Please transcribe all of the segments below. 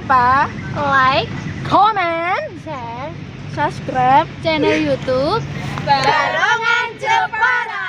lupa like, comment, share subscribe channel YouTube Barongan Jepara.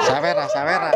Sawera, sawera.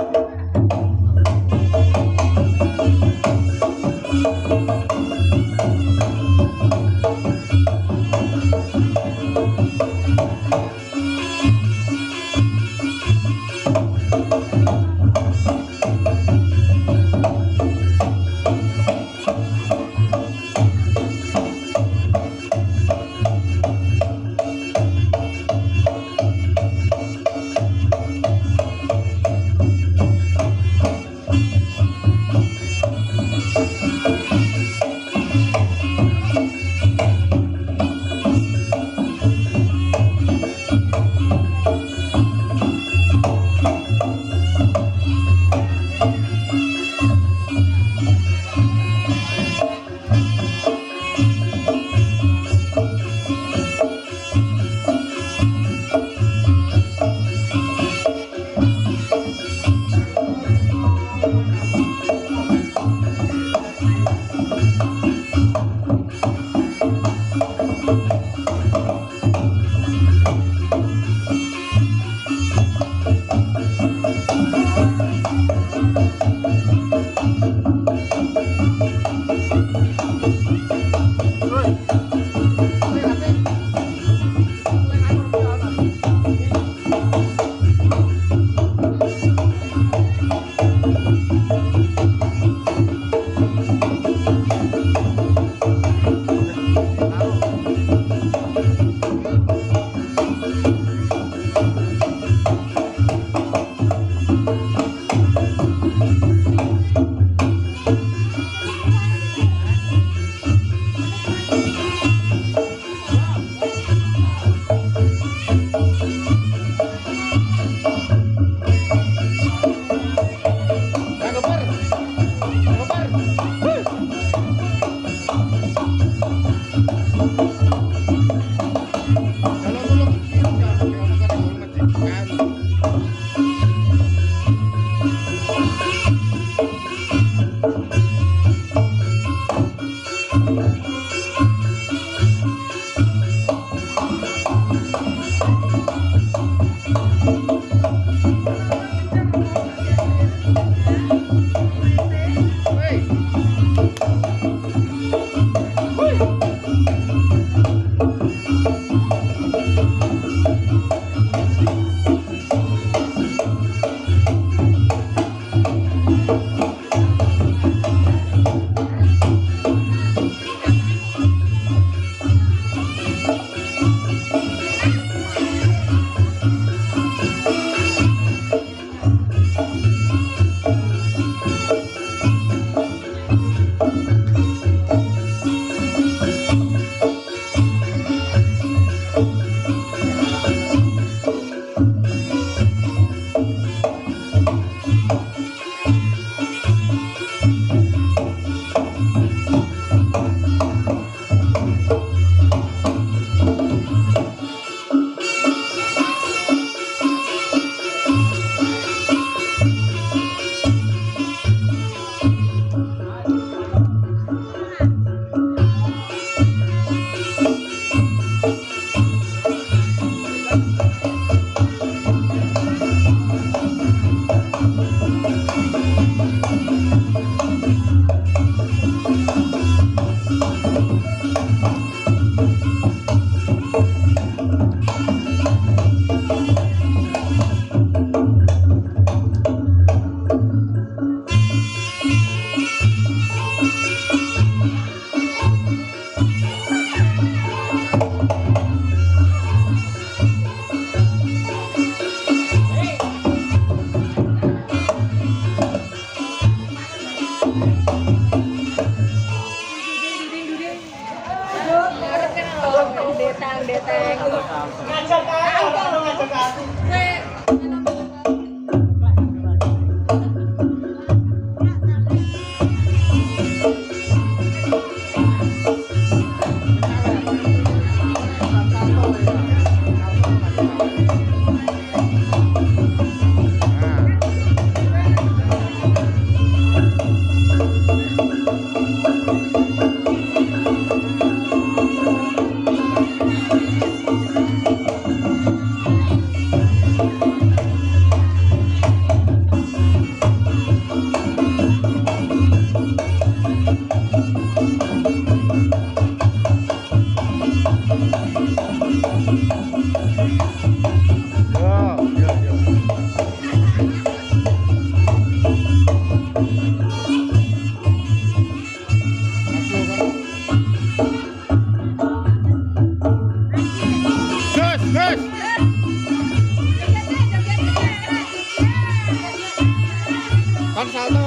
Kan salto.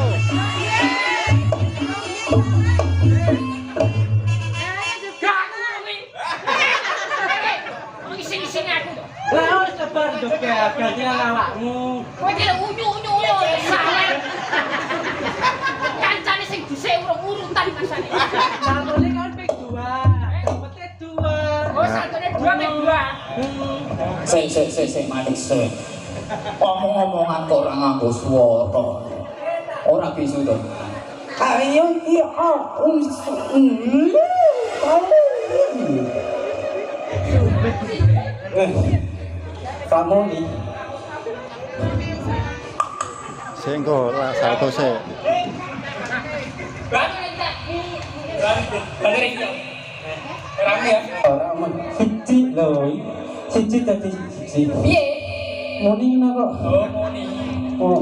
Lah wis tebar ndok ya, ganti awakmu. Kowe iki unyu-unyu yo salah. Kancane sing dhisik urung-urutan masane. Saltone kan ping 2. Dapete 2. Oh, saltone 2 ping 2. Sik manik sik. Omong-omongan kok ora nganggo swara. Ora bisu to. Ayo iya kamu nih Sengko lah salto sih. orang siji lho siji dadi siji Piye? muni kok oh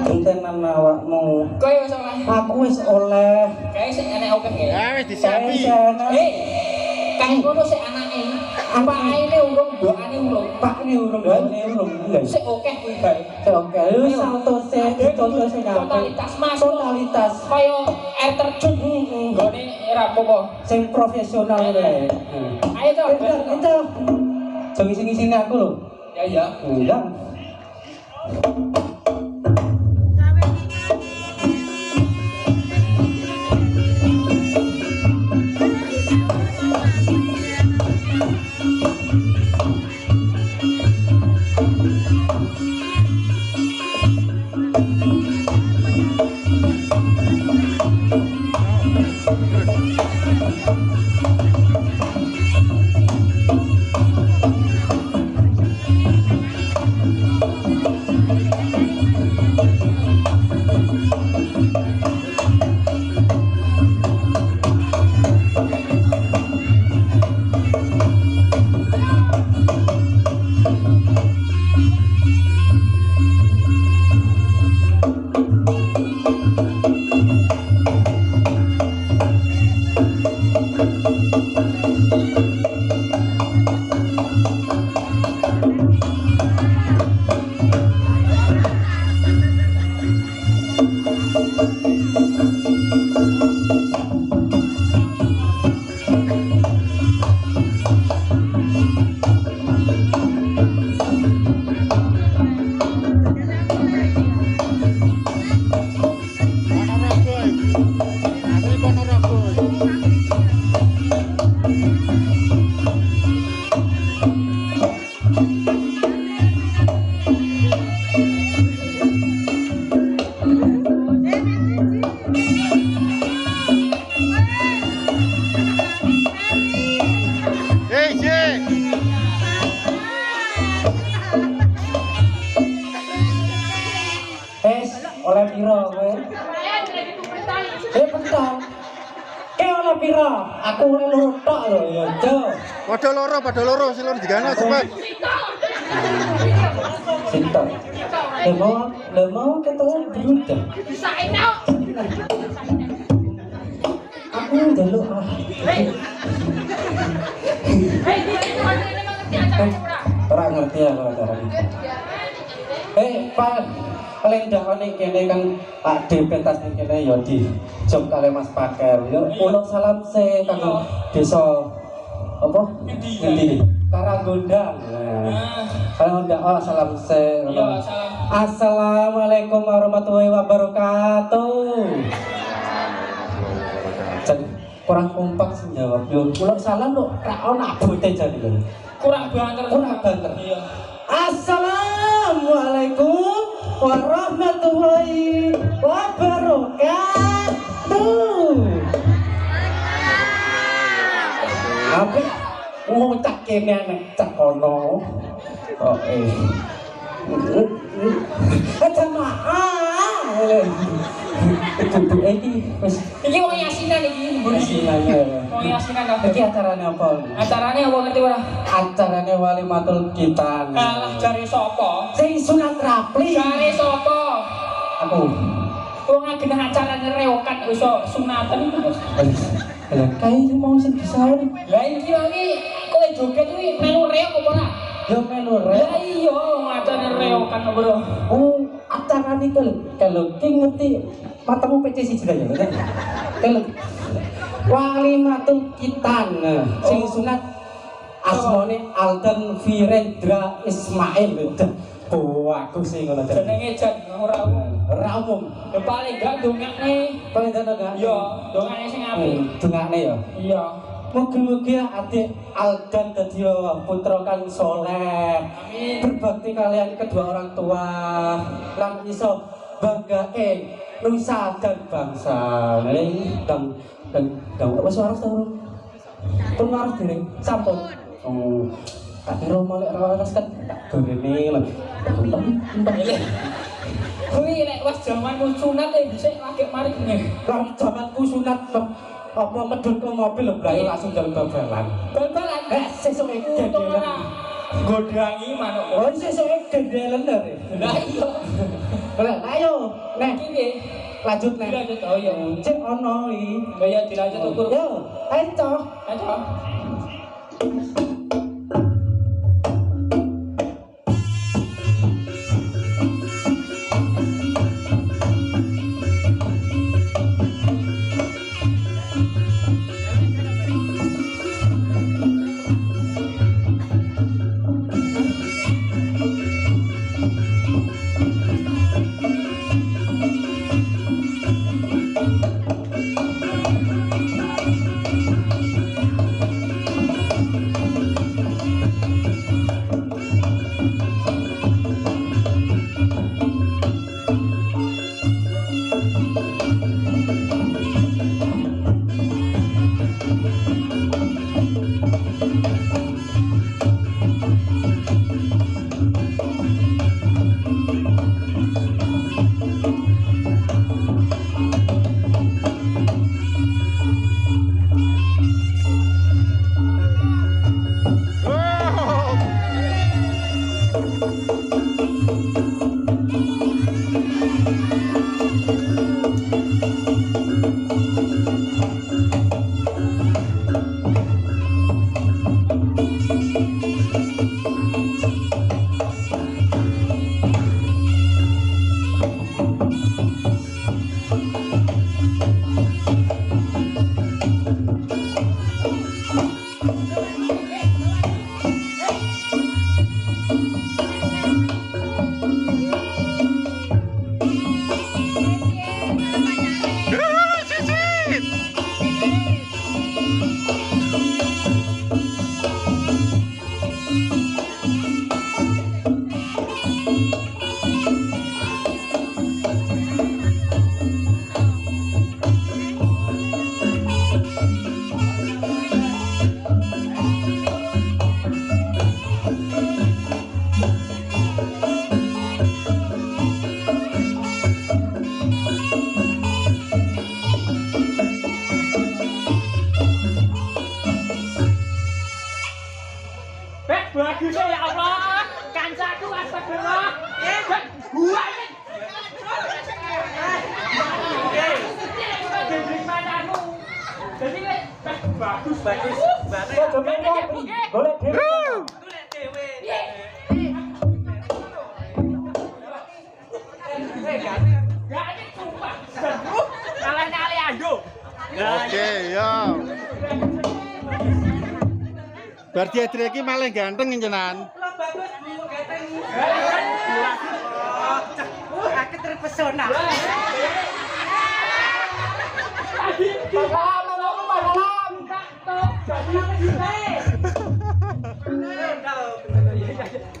entenan awakmu Kowe wis oleh. aku wis oleh Kae sik enek oke ya. Ya wis disiapi. Hei. Kae ngono sik anake. Apa aine urung doane urung. pak ini urung gane urung Sik oke kuwi bae. oke wis salto sik contoh sing Totalitas Mas. totalitas Kaya air terjun nggone ora apa-apa. sing profesional kae Ayo to. itu jangan sini aku lho Ya ya. iya oleh piro kowe? Bentar. Oleh piro? Aku oleh loro tok lho ya, Jo. Padha loro sing loro digana cepet. Sinten? Lemo ketemu berudang. Bisa enak. Aku njaluk Hei, iki manene ngerti acara ora? ora ngerti aku acarane. Pak, paling dakone kene kan Pak D pentas ning kene ya di job kali Mas Paker. Yo uluk salam se kanggo desa apa? Ngendi? Karagondang. Karagondang. Oh, salam Iya, salam. Assalamualaikum warahmatullahi wabarakatuh. Jadi kurang kompak sih jawab. Yo, kula salam lo, ra ono abote jadi. Kurang banter. Kurang banter. Iya. Assalamualaikum warahmatullahi wabarakatuh. Apa? Cak kene nek cak ono. Oh Aja maaf. Itu iki wis Iki wong yasinan iki. Wong yasinan kabeh. iki acarane apa? Acarane apa ngerti ora? Acarane Walimatul Khitan. Kalah jare sapa? Sing sunat rapli. Jare sapa? Aku. Wong agene acarane rewokan iso sunatan itu. Lah kae mau sing bisa. Lah iki wangi kowe joget kuwi melu reok apa ora? Yo melu rek. Lah iya acarane rewokan bro. Oh, acarane kalau ki ngerti matamu PC siji ya. Kalau Walimatul Khitan sing sunat asmane Aldan Virendra Ismail. Oh, aku sing ngono ta. Jenenge jan ora umum. Ora umum. Ya paling gak dongane. Paling enggak. Yo, dongane sing apik. Dungane ya. Iya. Mugi-mugi adik Aldan dadi putra kang soleh. Amin. Berbakti kalian kedua orang tua lan iso banggae nusa dan bangsa. Dan wis waras to. Pun waras diri sampun. Oh. Tak kira malek waras kan tak gorene lho. Kuwi nek wis jamanmu sunat dhisik lagi mari ngene. Lah jamanku sunat apa medhun ke mobil lho blayo langsung jalan bal-balan. Bal-balan. Sesuk iki gendelen. Godangi manuk. Oh, sesuk iki gendelen lho. Lah iya. Lah ayo, nek Iki piye? lanjut nek. Dilanjut oh iya. Cek ono iki. Kaya dilanjut ukur. Yo, ayo toh. Ayo. Bagusnya ya Allah, kancaku astagfirullah. Gua ini. Jadi bagus. Boleh dewe. Oke, ya. Bar diadre iki malah ganteng jenengan. Lo bagus Bu, ganteng. Aku terpesona.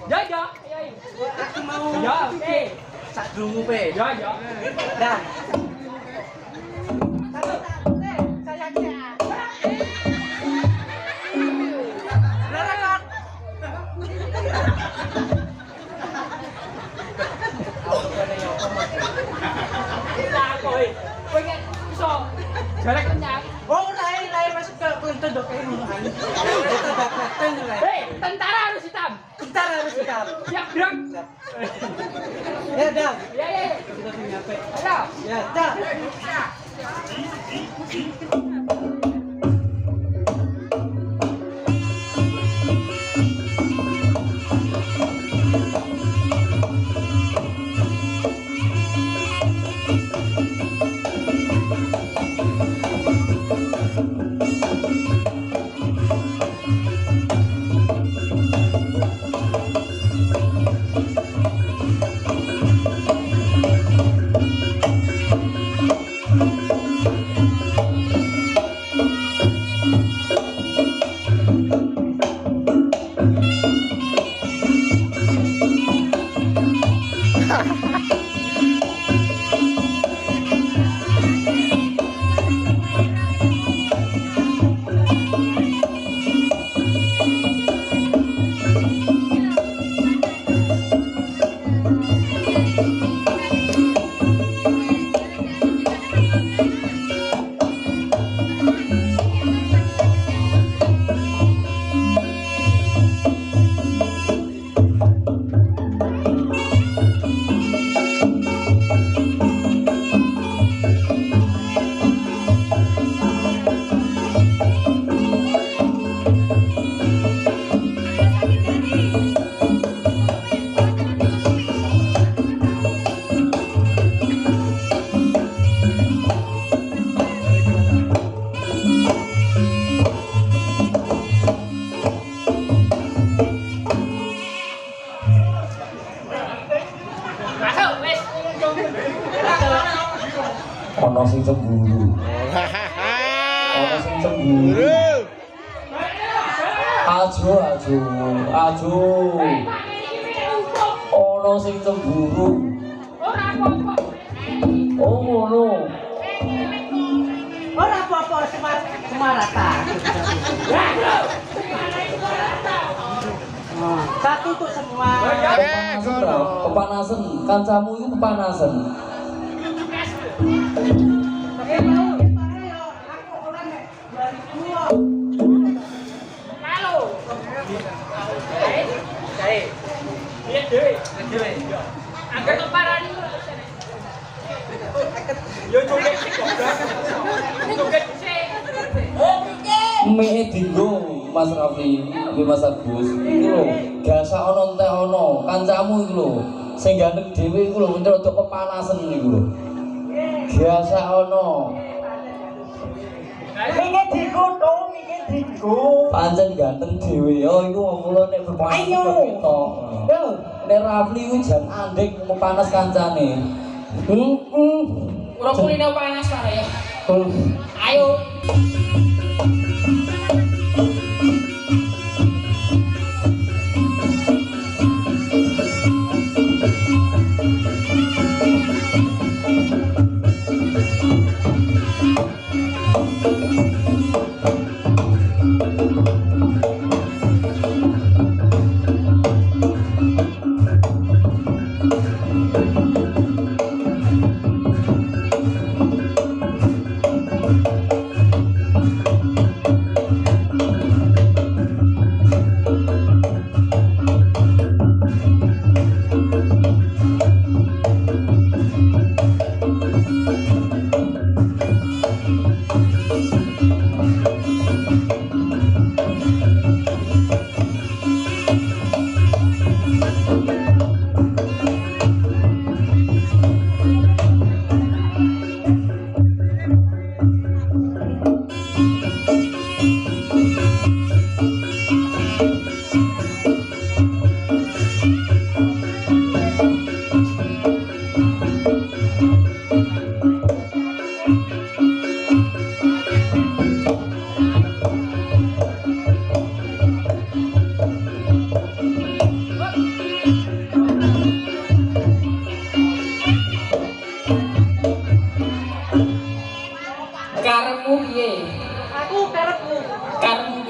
Ya ya. Aku mau. Ya, oke. Sak dungu pe. Ya ya. Dah. Tentara harus hitam. Tentara harus hitam. Siap, Bro. Ya dah. Ya, ya, ya. Kita udah nyampe. Ayo. Ya dah. Ono sing cemburu. Ono sing cemburu. Aju. Ono sing cemburu. Oh ngono. Ora apa-apa semua rata. Satu untuk semua. Kepanasan, bro. Kepanasan. Kancamu itu kepanasan. Mie dinggo Mas Rafli, Mas Agus. Iku lho, gasa ono entek ono, kancamu iku lho. Sing ganteng dhewe iku lho, menurut kepanasan iku lho. Gasa ono. Mikir dikutu, mikir diku. Pancen ganteng dhewe. Oh iku mula nek berpanas ketok. Yo, nek Rafli iku jan andek panas kancane. Ora kulino panas Pak ya. Ayo.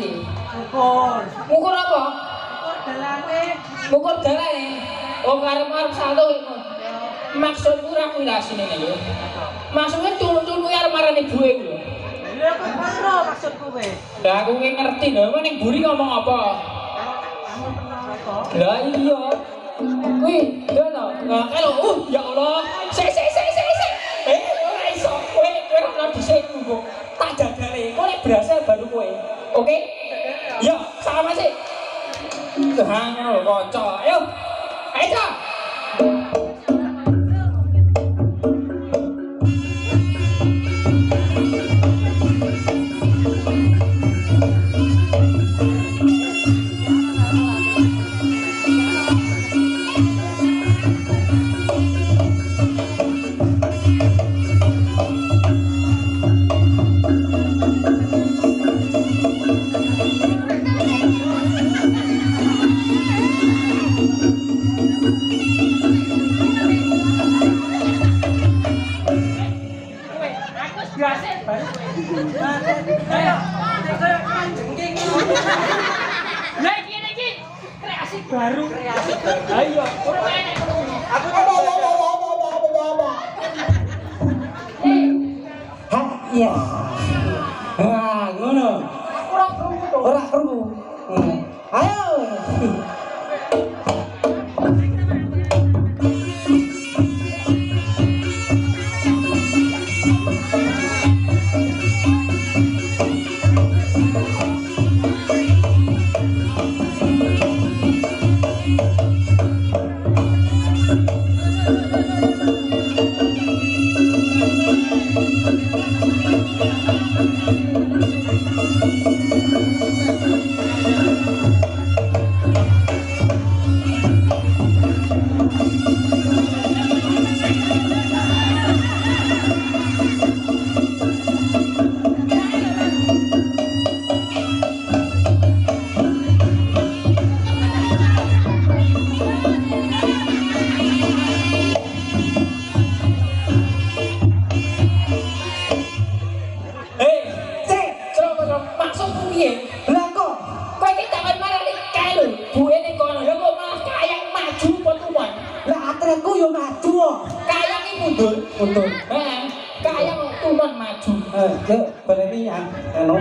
piye? Ngukur apa? Ngukur dalane. Oh karep-karep salto iku. Maksudku ora kuwi lah sine lho. Maksudnya tulu-tulu arep marani ibuke lho. Lha kok ngono maksudku kowe? Lah aku ki ngerti lho, kowe ning mburi ngomong apa? Lah iya. Kuwi, ngono. Nah, kalau ya Allah. Sik. Ora iso. Kowe ora dhisik kok. Tak jagare. Kowe berasa baru kowe. Oke? Ya, sama sih. Hang kanca. Ayo. Ayo. Iya. Nah, ngono. Ora krungu. Ayo. Untuk kayak tuman maju. Yuk, berani yang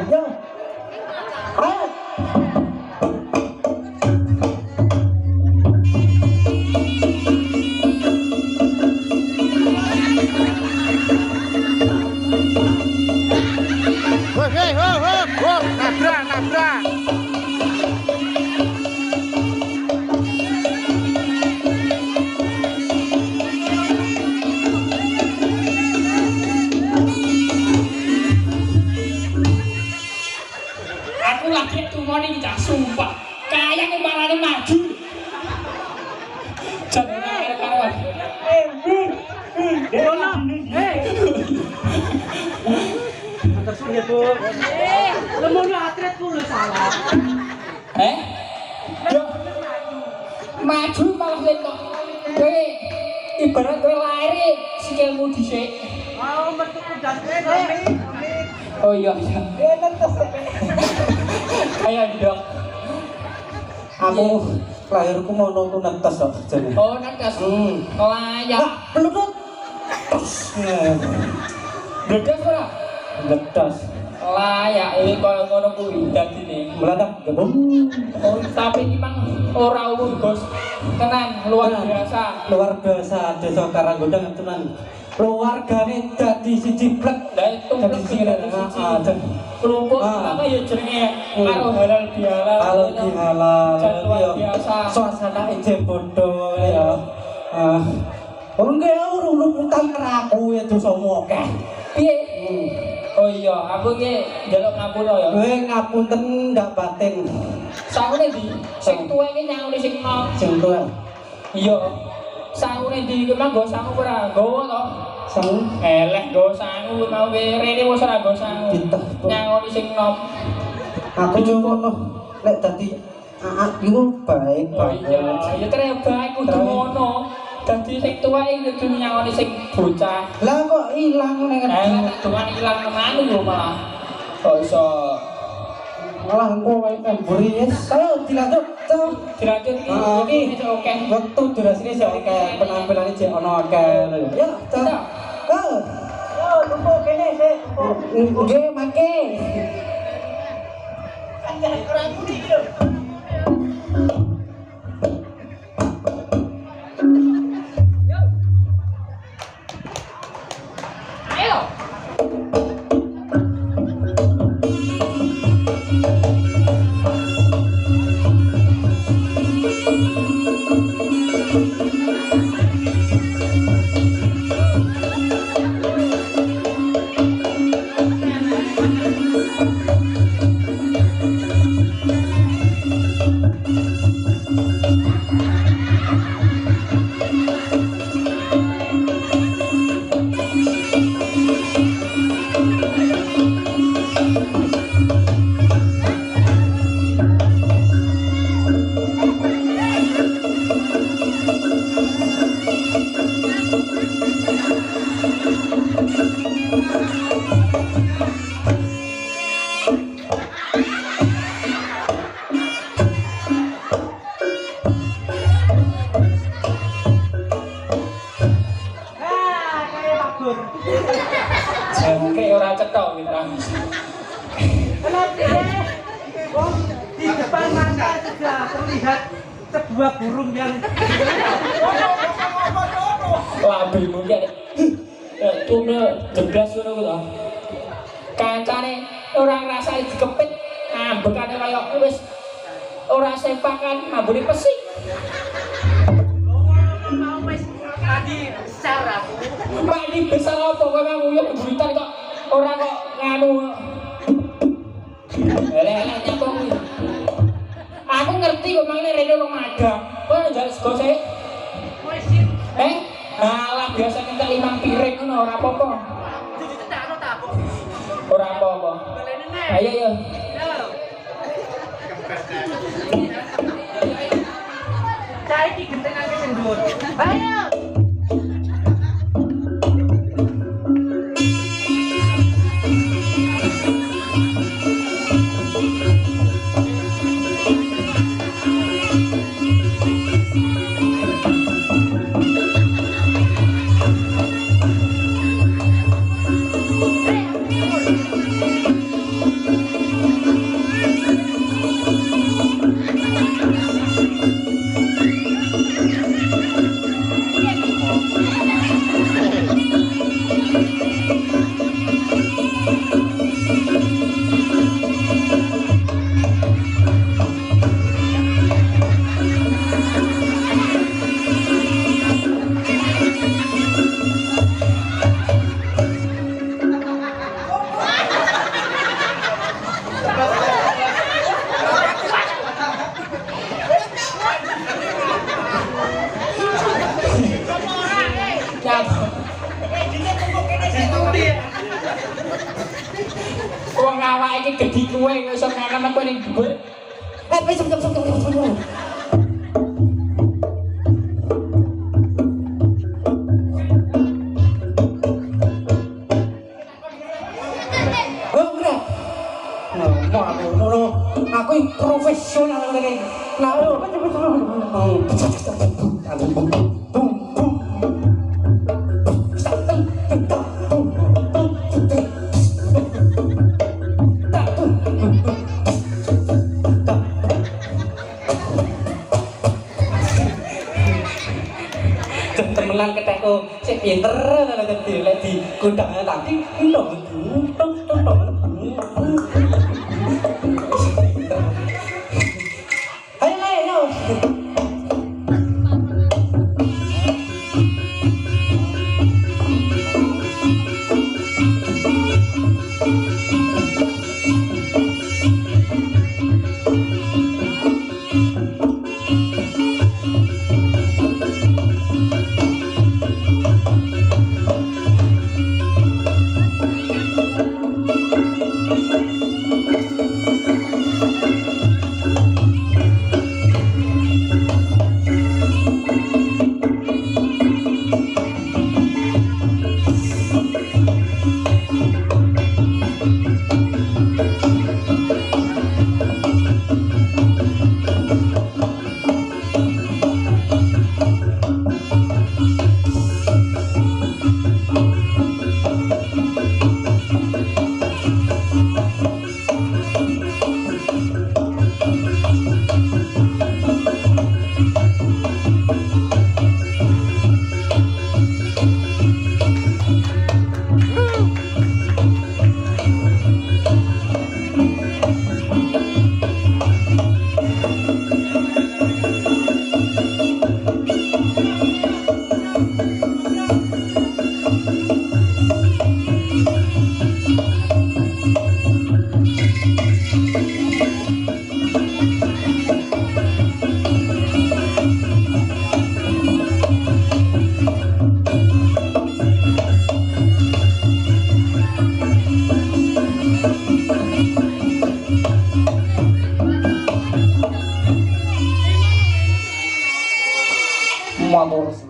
yo. Ayo. Nabrak. Ini kita sumpah kayak kemarin maju jangan kawan lemon atletku lu salah maju malah lentok kowe ibarat kowe lari sikilmu dhisik metu kudan oh iya ayo dok Aku lahirku mau nonton netes kok jane. oh netes layak Pelutut. netes ora Netes. layak iki koyo ngono kuwi dadine Meladak gebom. oh tapi iki mang ora umum bos tenan luar biasa Desa Karanggodang tenan. Keluargane dadi siji plek. Dadi siji kelompok apa ya jenenge karo halal bihalal luar biasa suasana ije bodo ya urung utang aku ya dosamu akeh piye oh iya aku ki njaluk ngapura ya kowe ngapunten ndak batin sangune ndi sing tuwa iki nyangoni sing nom sing tuwa iya sangune ndi iki mah nggo sangu ora nggowo to sang eleh nggo sangu mau rene wis ora nggo sangu nyangoni sing nom aku ngono lek dadi aak iku baik oh iya ya terbaik kudu ngono dadi sing tuwa iki kudu nyangoni sing bocah lah kok ilang ning tuan ilang tenan lho malah kok iso Malah engko wae kamburi yes. Ayo dilanjut, Cok. Dilanjut iki oke. Wektu durasine sik oke, penampilane sik ono oke. Ya, Cok. Yo, tumpuk kene sik. Nggih, mangke. Anjay, ora budi iki lho. Ayo. Jangkrik ora cetok kita. Di depan mata sudah terlihat sebuah burung yang Labimu ya. Tune jeblas ngono ku to. Kancane ora ngrasani dikepit, ambekane kaya wis ora sepakan ambune pesik. mau wis tadi besar aku. Pak ini besar apa kok kamu ya beritan kok ora kok nganu. Elek-elek nyapa kuwi. Aku ngerti kok mangane rene wong magang. Kok njak sego sik? Alah biasa minta 5 piring ngono ora apa-apa. Dicetakno ta kok. Ora apa-apa. Ayo yo. Saiki gentenake sing dhuwur. Ayo. Wong awak iki gedhi kowe iso ngakan apa ning dhuwur. Wis aku profesional ngene. Nah, temenan ketekku sik pinter dadi lek di kondang nanti ndong. Ayo. Matur